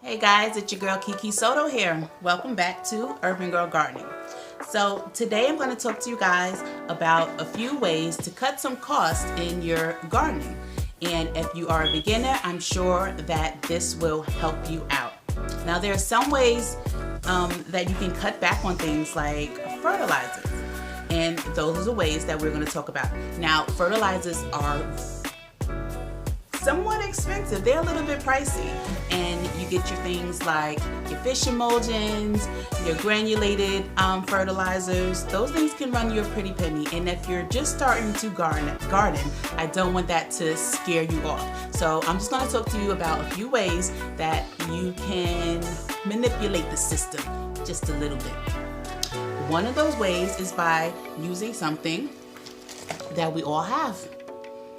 Hey guys, it's your girl Kiki Soto here. Welcome back to Urban Girl Gardening. So today I'm going to talk to you guys about a few ways to cut some costs in your gardening. And if you are a beginner, I'm sure that this will help you out. Now there are some ways that you can cut back on things like fertilizers. And those are the ways that we're going to talk about. Now fertilizers are somewhat expensive. They're a little bit pricey, and you get your things like your fish emulsions, your granulated fertilizers. Those things can run you a pretty penny, and if you're just starting to garden, I don't want that to scare you off. So I'm just going to talk to you about a few ways that you can manipulate the system just a little bit. One of those ways is by using something that we all have.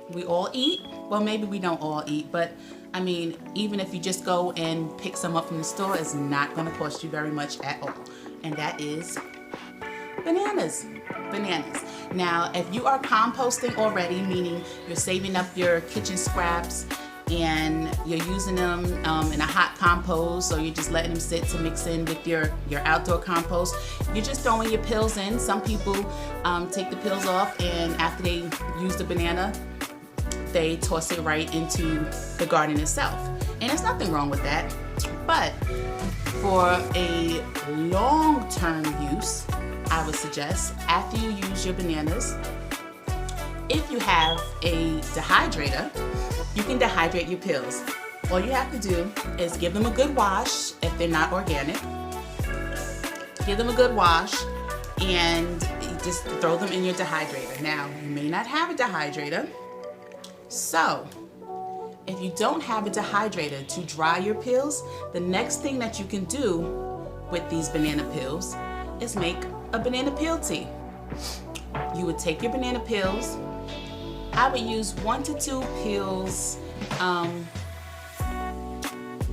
We all eat. Well, maybe we don't all eat, but I mean, even if you just go and pick some up from the store, it's not going to cost you very much at all. And that is bananas. Bananas. Now, if you are composting already, meaning you're saving up your kitchen scraps and you're using them in a hot compost, or you're just letting them sit to mix in with your outdoor compost, you're just throwing your pills in. Some people take the pills off, and after they use the banana, they toss it right into the garden itself. And there's nothing wrong with that. But for a long-term use, I would suggest after you use your bananas, if you have a dehydrator, you can dehydrate your pills. All you have to do is give them a good wash if they're not organic. Give them a good wash and just throw them in your dehydrator. Now, you may not have a dehydrator, so if you don't have a dehydrator to dry your pills, the next thing that you can do with these banana peels is make a banana peel tea. You would take your banana peels. I would use 1 to 2 peels,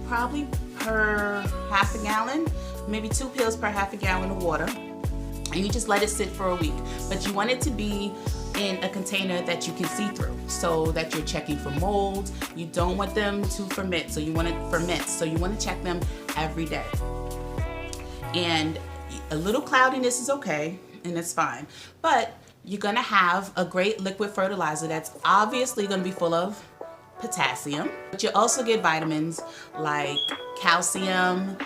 probably per half a gallon, maybe 2 peels per half a gallon of water, and you just let it sit for a week. But you want it to be in a container that you can see through, so that you're checking for mold. You don't want them to ferment, so you want to check them every day. And a little cloudiness is okay, and it's fine, but you're gonna have a great liquid fertilizer that's obviously gonna be full of potassium, but you also get vitamins like calcium,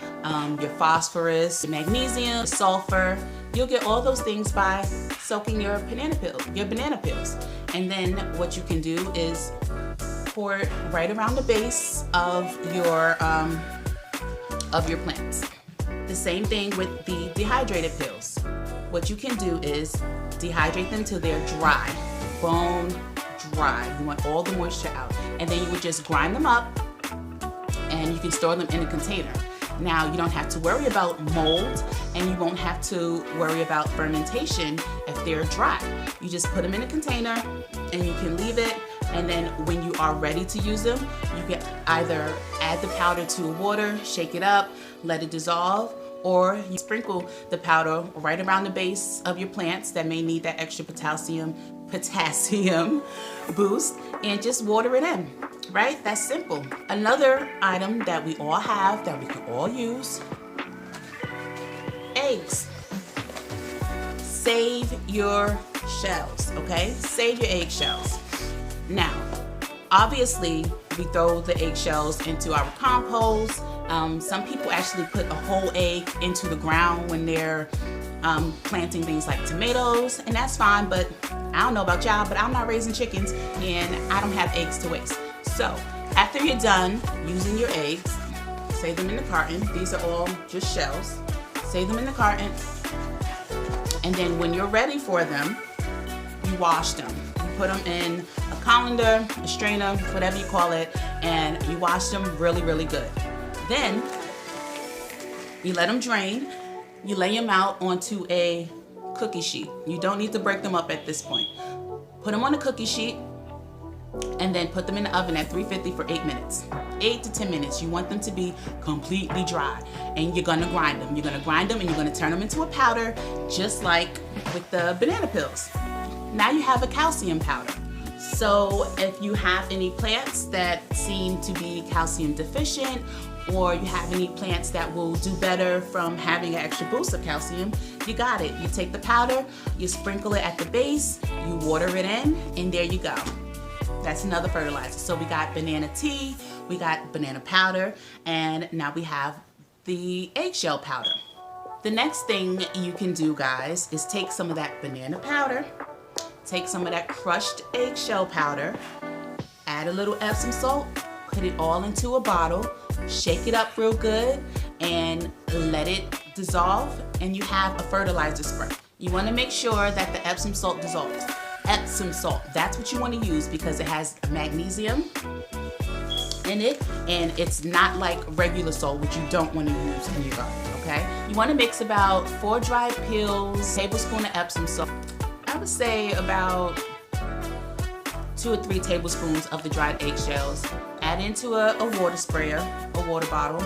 your phosphorus, magnesium, sulfur. You'll get all those things by soaking your banana peels. And then what you can do is pour it right around the base of your plants. The same thing with the dehydrated pills. What you can do is dehydrate them till they're dry, bone dry. You want all the moisture out. And then you would just grind them up, and you can store them in a container. Now, you don't have to worry about mold, and you won't have to worry about fermentation if they're dry. You just put them in a container, and you can leave it, and then when you are ready to use them, you can either add the powder to water, shake it up, let it dissolve, or you sprinkle the powder right around the base of your plants that may need that extra potassium boost, and just water it in. Right? That's simple. Another item that we all have that we can all use: eggs. Save your shells, okay? Save your eggshells. Now, obviously, we throw the eggshells into our compost. Some people actually put a whole egg into the ground when they're planting things like tomatoes, and that's fine, but I don't know about y'all, but I'm not raising chickens, and I don't have eggs to waste. So after you're done using your eggs, save them in the carton. These are all just shells. Save them in the carton. And then when you're ready for them, you wash them. You put them in a colander, a strainer, whatever you call it, and you wash them really, really good. Then you let them drain. You lay them out onto a cookie sheet. You don't need to break them up at this point. Put them on a cookie sheet, and then put them in the oven at 350 for 8 minutes. 8 to 10 minutes. You want them to be completely dry, and you're gonna grind them. You're gonna grind them, and you're gonna turn them into a powder, just like with the banana peels. Now you have a calcium powder. So if you have any plants that seem to be calcium deficient, or you have any plants that will do better from having an extra boost of calcium, you got it. You take the powder, you sprinkle it at the base, you water it in, and there you go. That's another fertilizer. So we got banana tea, we got banana powder, and now we have the eggshell powder. The next thing you can do, guys, is take some of that banana powder, take some of that crushed eggshell powder, add a little Epsom salt, put it all into a bottle, shake it up real good, and let it dissolve, and you have a fertilizer spray. You want to make sure that the Epsom salt dissolves. Epsom salt, that's what you want to use because it has magnesium in it, and it's not like regular salt, which you don't want to use in your garden, okay? You want to mix about 4 dried peels, tablespoon of Epsom salt. I would say about 2 or 3 tablespoons of the dried eggshells. Add into a water sprayer, a water bottle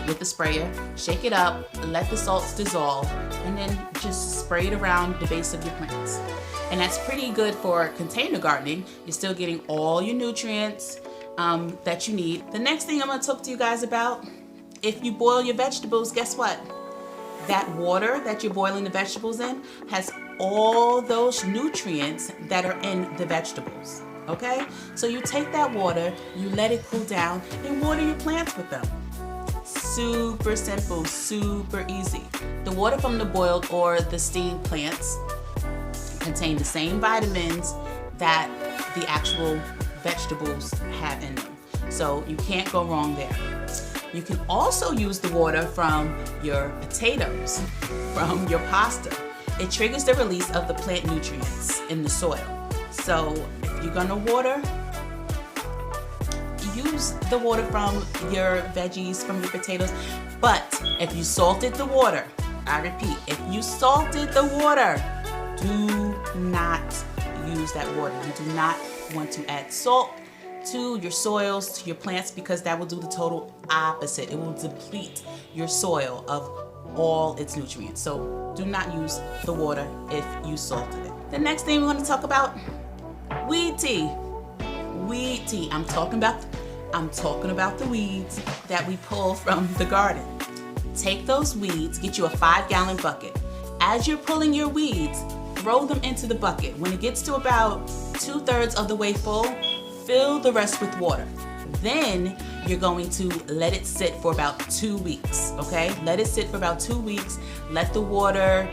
with the sprayer. Shake it up, let the salts dissolve, and then just spray it around the base of your plants. And that's pretty good for container gardening. You're still getting all your nutrients that you need. The next thing I'm going to talk to you guys about, if you boil your vegetables, guess what? That water that you're boiling the vegetables in has all those nutrients that are in the vegetables, okay? So you take that water, you let it cool down, and water your plants with them. Super simple, super easy. The water from the boiled or the steamed plants contain the same vitamins that the actual vegetables have in them. So you can't go wrong there. You can also use the water from your potatoes, from your pasta. It triggers the release of the plant nutrients in the soil. So if you're gonna water, use the water from your veggies, from your potatoes. But if you salted the water, I repeat, if you salted the water, do not use that water. You do not want to add salt to your soils, to your plants, because that will do the total opposite. It will deplete your soil of all its nutrients. So do not use the water if you salted it. The next thing we're going to talk about, weed tea. Weed tea. I'm talking about the weeds that we pull from the garden. Take those weeds, get you a 5-gallon bucket. As you're pulling your weeds, throw them into the bucket. When it gets to about 2/3 of the way full, fill the rest with water. Then you're going to let it sit for about 2 weeks, okay? Let it sit for about 2 weeks. Let the water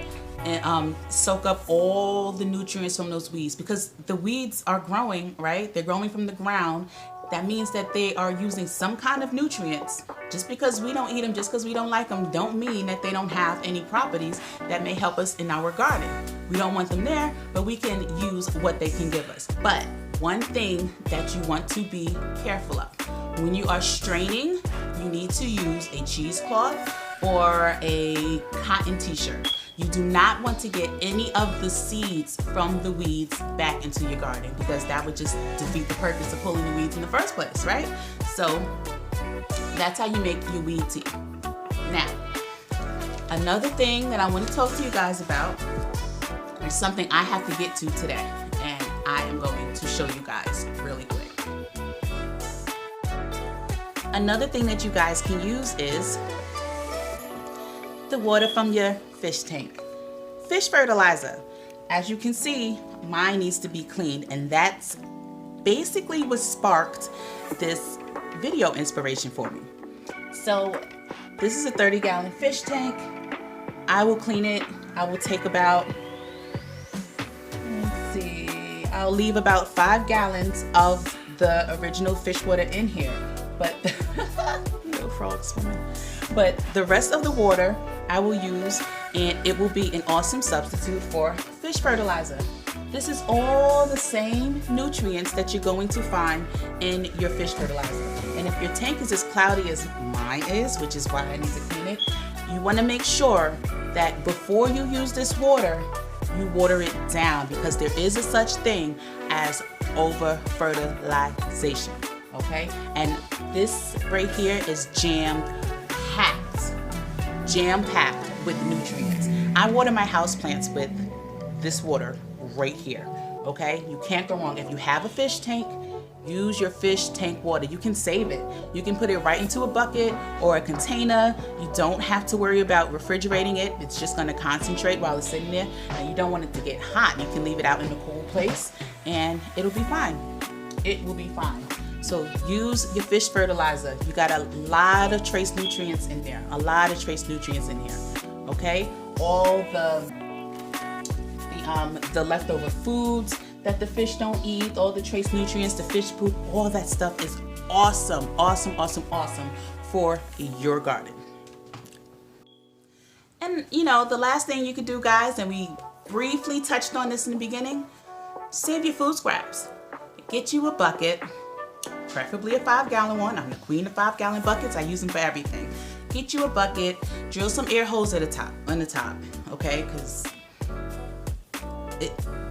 soak up all the nutrients from those weeds, because the weeds are growing, right? They're growing from the ground. That means that they are using some kind of nutrients. Just because we don't eat them, just because we don't like them, don't mean that they don't have any properties that may help us in our garden. We don't want them there, but we can use what they can give us. But one thing that you want to be careful of, when you are straining, you need to use a cheesecloth or a cotton t-shirt. You do not want to get any of the seeds from the weeds back into your garden, because that would just defeat the purpose of pulling the weeds in the first place, right? So that's how you make your weed tea. Now, another thing that I want to talk to you guys about is something I have to get to today, and I am going to show you guys really quick. Another thing that you guys can use is the water from your fish tank. Fish fertilizer. As you can see, mine needs to be cleaned, and that's basically what sparked this video inspiration for me. So this is a 30-gallon fish tank. I will clean it. I will take about, I'll leave about 5 gallons of the original fish water in here, but little frog swimming. But the rest of the water I will use, and it will be an awesome substitute for fish fertilizer. This is all the same nutrients that you're going to find in your fish fertilizer. And if your tank is as cloudy as mine is, which is why I need to clean it, you want to make sure that before you use this water, you water it down, because there is a such thing as over fertilization, okay? And this right here is jam-packed with nutrients. I water my houseplants with this water right here. okay? You can't go wrong. If you have a fish tank, use your fish tank water. You can save it. You can put it right into a bucket or a container. You don't have to worry about refrigerating it. It's just gonna concentrate while it's sitting there, and you don't want it to get hot. You can leave it out in a cool place and it'll be fine. It will be fine. So use your fish fertilizer. You got a lot of trace nutrients in there. A lot of trace nutrients in here, okay? All the leftover foods that the fish don't eat, all the trace nutrients, the fish poop, all that stuff is awesome, awesome, awesome, awesome for your garden. And you know, the last thing you could do, guys, and we briefly touched on this in the beginning, save your food scraps. Get you a bucket, preferably a 5-gallon one. I'm the queen of 5-gallon buckets. I use them for everything. Get you a bucket, drill some air holes at the top, okay? Because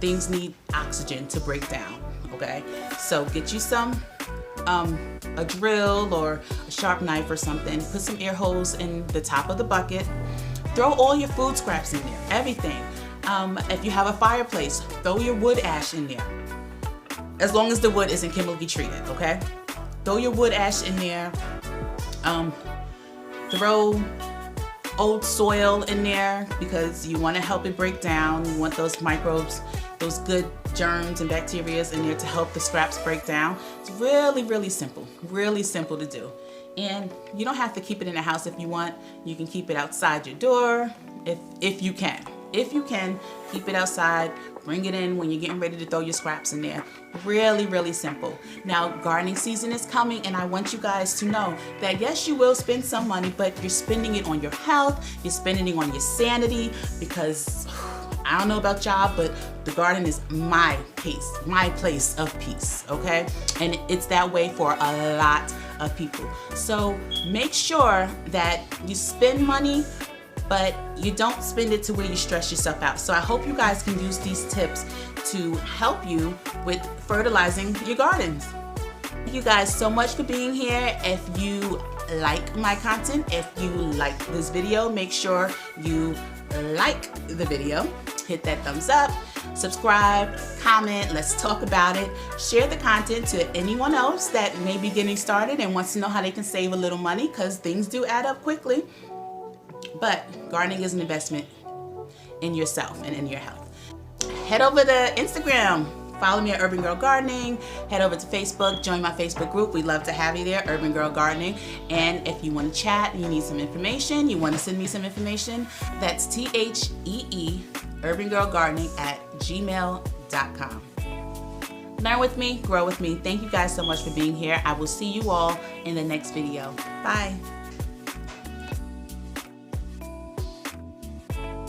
things need oxygen to break down, okay? So get you some, a drill or a sharp knife or something. Put some air holes in the top of the bucket. Throw all your food scraps in there, everything. If you have a fireplace, throw your wood ash in there. As long as the wood isn't chemically treated, okay? Throw your wood ash in there. Throw old soil in there because you want to help it break down. You want those microbes, those good germs and bacteria in there to help the scraps break down. It's really, really simple to do. And you don't have to keep it in the house if you want. You can keep it outside your door if you can. If you can, keep it outside, bring it in when you're getting ready to throw your scraps in there. Really, really simple. Now, gardening season is coming, and I want you guys to know that yes, you will spend some money, but you're spending it on your health, you're spending it on your sanity, because I don't know about y'all, but the garden is my place of peace, okay? And it's that way for a lot of people. So make sure that you spend money, but you don't spend it to where you stress yourself out. So I hope you guys can use these tips to help you with fertilizing your gardens. Thank you guys so much for being here. If you like my content, if you like this video, make sure you like the video, hit that thumbs up, subscribe, comment, let's talk about it. Share the content to anyone else that may be getting started and wants to know how they can save a little money, because things do add up quickly. But gardening is an investment in yourself and in your health. Head over to Instagram, follow me at Urban Girl Gardening. Head over to Facebook, join my Facebook group. We'd love to have you there, Urban Girl Gardening. And if you want to chat, you need some information, you want to send me some information, that's THEE, Urban Girl Gardening @gmail.com. Learn with me, grow with me. Thank you guys so much for being here. I will see you all in the next video. Bye.